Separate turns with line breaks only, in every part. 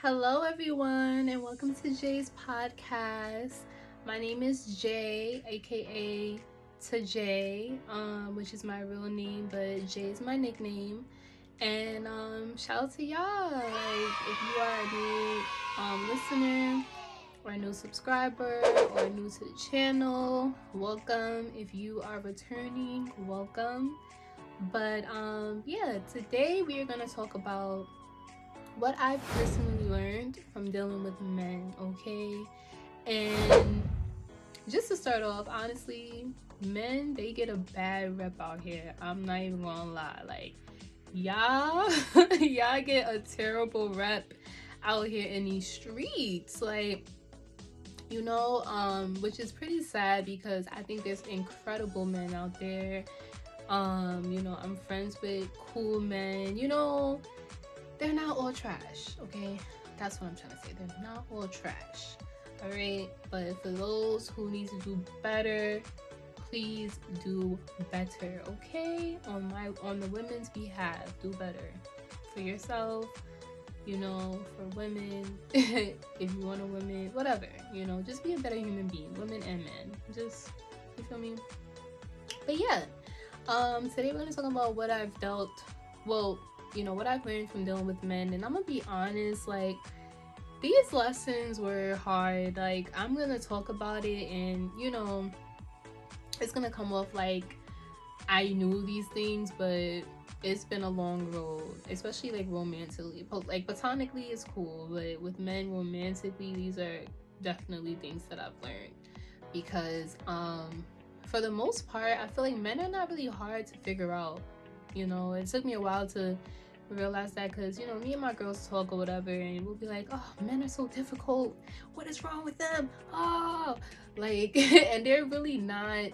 Hello, everyone, and welcome to Jay's podcast. My name is Jay, aka to which is my real name, but Jay is my nickname. And shout out to y'all. Like, if you are a new listener, or a new subscriber, or new to the channel, welcome. If you are returning, welcome. But yeah, today we are gonna talk about what I personally learned from dealing with men, okay? And just to start off, honestly, men, they get a bad rep out here. I'm not even gonna lie. Like, y'all, y'all get a terrible rep out here in these streets. Like, which is pretty sad because I think there's incredible men out there. I'm friends with cool men, they're not all trash, okay? That's what I'm trying to say. They're not all trash, all right? But for those who need to do better, please do better, okay? On the women's behalf, do better for yourself. For women, if you want a woman, whatever. Just be a better human being, women and men. Just, you feel me? But yeah, today we're gonna talk about what I've dealt. Well, what I've learned from dealing with men, and I'm gonna be honest, like, these lessons were hard. Like, I'm gonna talk about it, and it's gonna come off like I knew these things, but it's been a long road, especially like romantically. Like, platonically is cool, but with men romantically, these are definitely things that I've learned because for the most part, I feel like men are not really hard to figure out. It took me a while to realize that because, me and my girls talk or whatever, and we'll be like, oh, men are so difficult. What is wrong with them? Oh, like, and they're really not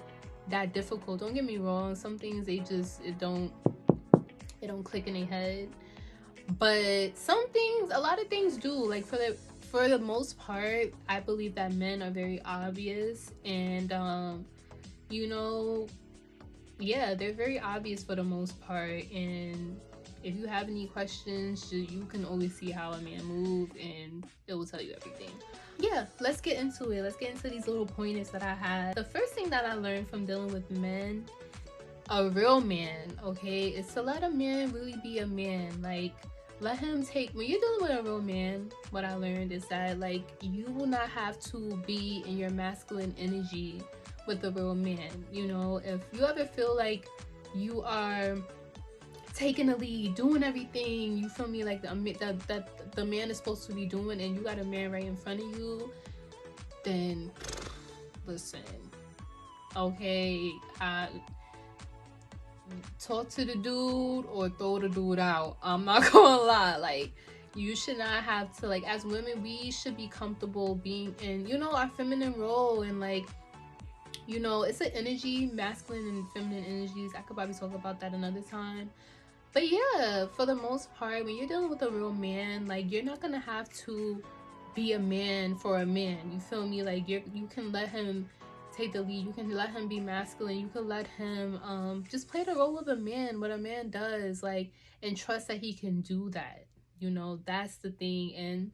that difficult. Don't get me wrong. Some things it don't click in their head. But some things, a lot of things do. Like, for the most part, I believe that men are very obvious and, yeah, they're very obvious for the most part, and if you have any questions, you can always see how a man moves and it will tell you everything. Yeah, let's get into it. Let's get into these little pointers that I had. The first thing that I learned from dealing with men, a real man, okay, is to let a man really be a man. Like, let him when you're dealing with a real man, what I learned is that, like, you will not have to be in your masculine energy with a real man. If you ever feel like you are taking the lead, doing everything, you feel me, like that the man is supposed to be doing, and you got a man right in front of you, then listen, okay, talk to the dude or throw the dude out. I'm not gonna lie. Like, you should not have to, like, as women, we should be comfortable being in, our feminine role, and like, it's an energy, masculine and feminine energies. I could probably talk about that another time. But yeah, for the most part, when you're dealing with a real man, like, you're not gonna have to be a man for a man. You feel me? Like, you can let him take the lead. You can let him be masculine. You can let him just play the role of a man, what a man does, like, and trust that he can do that. That's the thing. And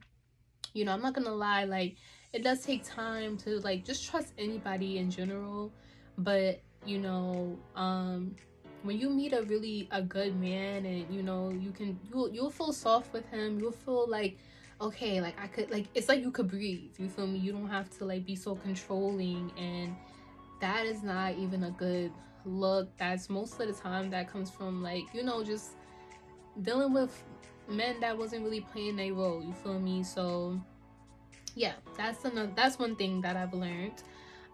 I'm not gonna lie, like, it does take time to, like, just trust anybody in general. But when you meet a good man, and you'll feel soft with him. You'll feel like, okay, like, I could, like, it's like you could breathe. You feel me? You don't have to, like, be so controlling, and that is not even a good look. That's most of the time that comes from, like, just dealing with men that wasn't really playing their role. You feel me? So yeah, that's one thing that I've learned.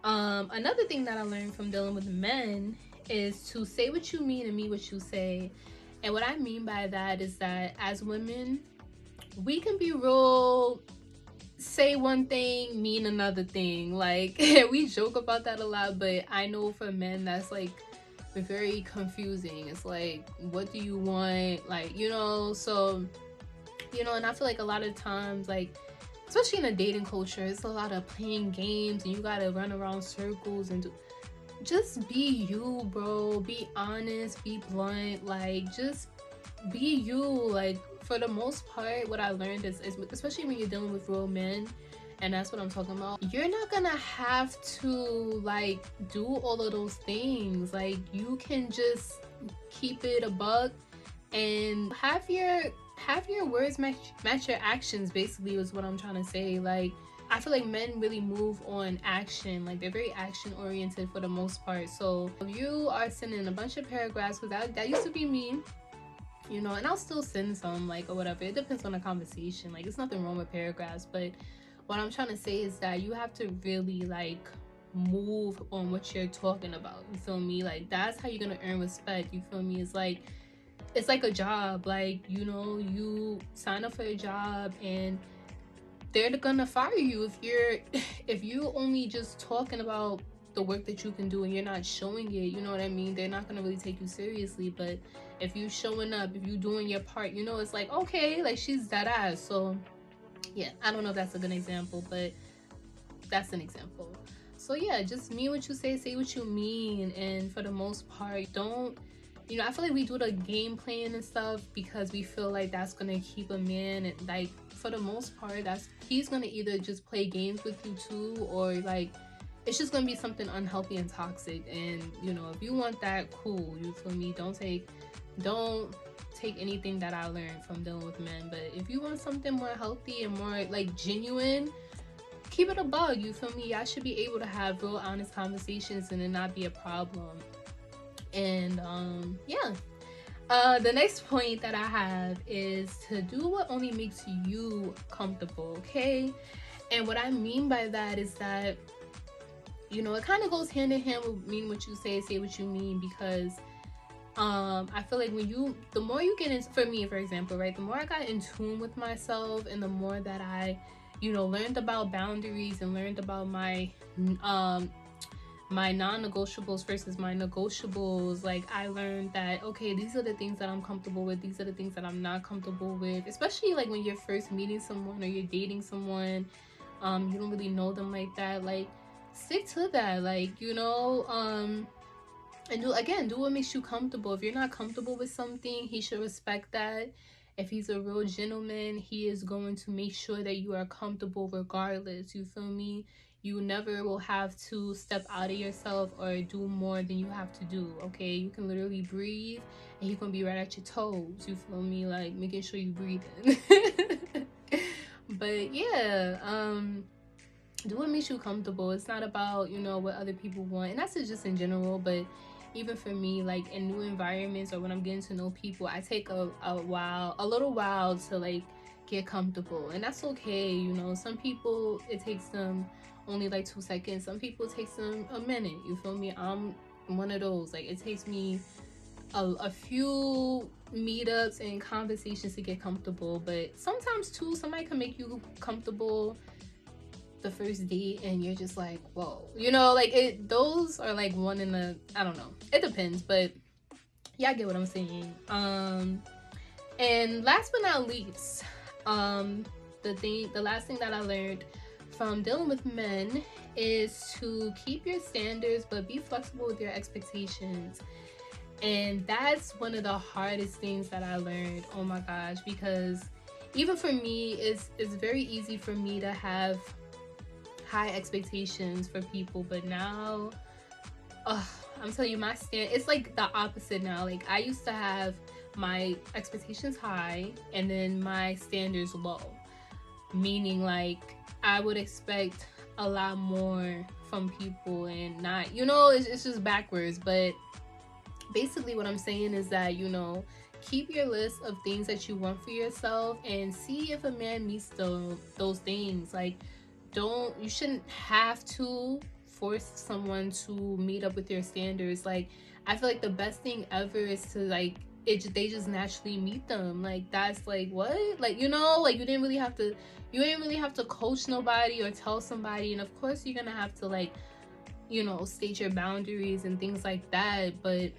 Another thing that I learned from dealing with men is to say what you mean and mean what you say. And what I mean by that is that as women, we can be real, say one thing, mean another thing. Like, we joke about that a lot, but I know for men that's, like, very confusing. It's like, what do you want? Like, so, and I feel like a lot of times, like, especially in a dating culture, it's a lot of playing games, and you gotta run around circles and just be you, bro. Be honest, be blunt, like, just be you. Like, for the most part, what I learned is especially when you're dealing with real men, and that's what I'm talking about, you're not gonna have to like do all of those things. Like, you can just keep it a buck and have your words match your actions, basically, is what I'm trying to say. Like, I feel like men really move on action. Like, they're very action oriented for the most part. So if you are sending a bunch of paragraphs, because that used to be me, you know, and I'll still send some, like, or whatever. It depends on the conversation. Like, it's nothing wrong with paragraphs, but what I'm trying to say is that you have to really like move on what you're talking about. You feel me? Like, that's how you're gonna earn respect. You feel me? It's like a job. Like, you know, you sign up for a job and they're gonna fire you if you only just talking about the work that you can do and you're not showing it. You know what I mean? They're not gonna really take you seriously. But if you showing up, if you doing your part, you know, it's like, okay, like, she's that ass. So yeah, I don't know if that's a good example, but that's an example. So yeah, just mean what you say what you mean. And for the most part, don't, you know, I feel like we do the game plan and stuff because we feel like that's gonna keep a man, and like, for the most part, he's gonna either just play games with you too, or like, it's just gonna be something unhealthy and toxic. And you know, if you want that, cool, you feel me? Don't take anything that I learned from dealing with men. But if you want something more healthy and more like genuine, keep it a bug. You feel me? I should be able to have real honest conversations and it not be a problem. And yeah, the next point that I have is to do what only makes you comfortable. Okay, and what I mean by that is that, you know, it kind of goes hand in hand with mean what you say what you mean, because I feel like the more you get in, for me, for example, right, the more I got in tune with myself and the more that I, you know, learned about boundaries and learned about my my non-negotiables versus my negotiables. Like, I learned that, okay, these are the things that I'm comfortable with, these are the things that I'm not comfortable with, especially like when you're first meeting someone or you're dating someone, you don't really know them like that. Like, stick to that, like, you know, and do what makes you comfortable. If you're not comfortable with something, he should respect that. If he's a real gentleman, he is going to make sure that you are comfortable regardless. You feel me? You never will have to step out of yourself or do more than you have to do, okay? You can literally breathe and he's gonna be right at your toes. You feel me? Like, making sure you breathe in. But yeah, do what makes you comfortable. It's not about, you know, what other people want, and that's just in general. But even for me, like, in new environments or when I'm getting to know people, I take a little while to like get comfortable, and that's okay. You know, some people, it takes them only like 2 seconds. Some people, it takes them a minute. You feel me? I'm one of those. Like, it takes me a few meetups and conversations to get comfortable. But sometimes too, somebody can make you comfortable the first date and you're just like, whoa, you know, like, those are like one in a, I don't know, it depends. But yeah, I get what I'm saying. And last but not least, the last thing that I learned from dealing with men is to keep your standards but be flexible with your expectations. And that's one of the hardest things that I learned. Oh my gosh, because even for me, it's very easy for me to have high expectations for people, but now I'm telling you, it's like the opposite now. Like, I used to have my expectations high and then my standards low, meaning like I would expect a lot more from people and not, you know, it's just backwards. But basically what I'm saying is that, you know, keep your list of things that you want for yourself and see if a man meets those things. Like, you shouldn't have to force someone to meet up with your standards. Like, I feel like the best thing ever is to like, they just naturally meet them. Like, that's like, what? Like, you know, like, you didn't really have to coach nobody or tell somebody. And of course you're gonna have to, like, you know, state your boundaries and things like that. But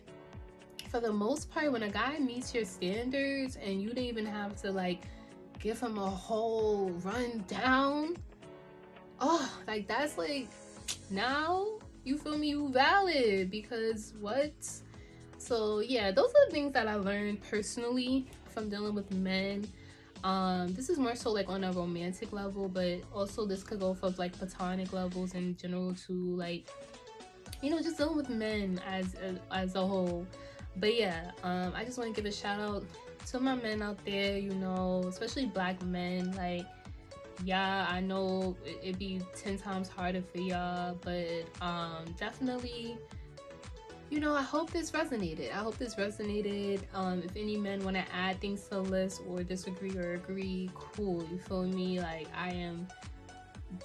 for the most part, when a guy meets your standards and you didn't even have to like give him a whole rundown, oh, like, that's like, now you feel me, you valid, because what? So yeah, those are the things that I learned personally from dealing with men. This is more so like on a romantic level, but also this could go for like platonic levels in general too, like, you know, just dealing with men as a whole. But yeah, I just want to give a shout out to my men out there, you know, especially black men. Like, yeah, I know it'd be 10 times harder for y'all, but definitely, you know, I hope this resonated. I hope this resonated. If any men want to add things to the list or disagree or agree, cool. You feel me? Like, I am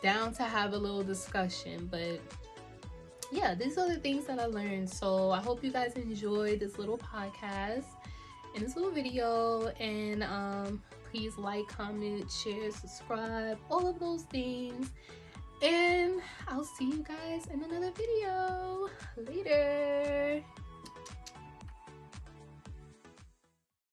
down to have a little discussion. But yeah, these are the things that I learned. So I hope you guys enjoyed this little podcast and this little video. And please like, comment, share, subscribe, all of those things. And I'll see you guys in another video. Later.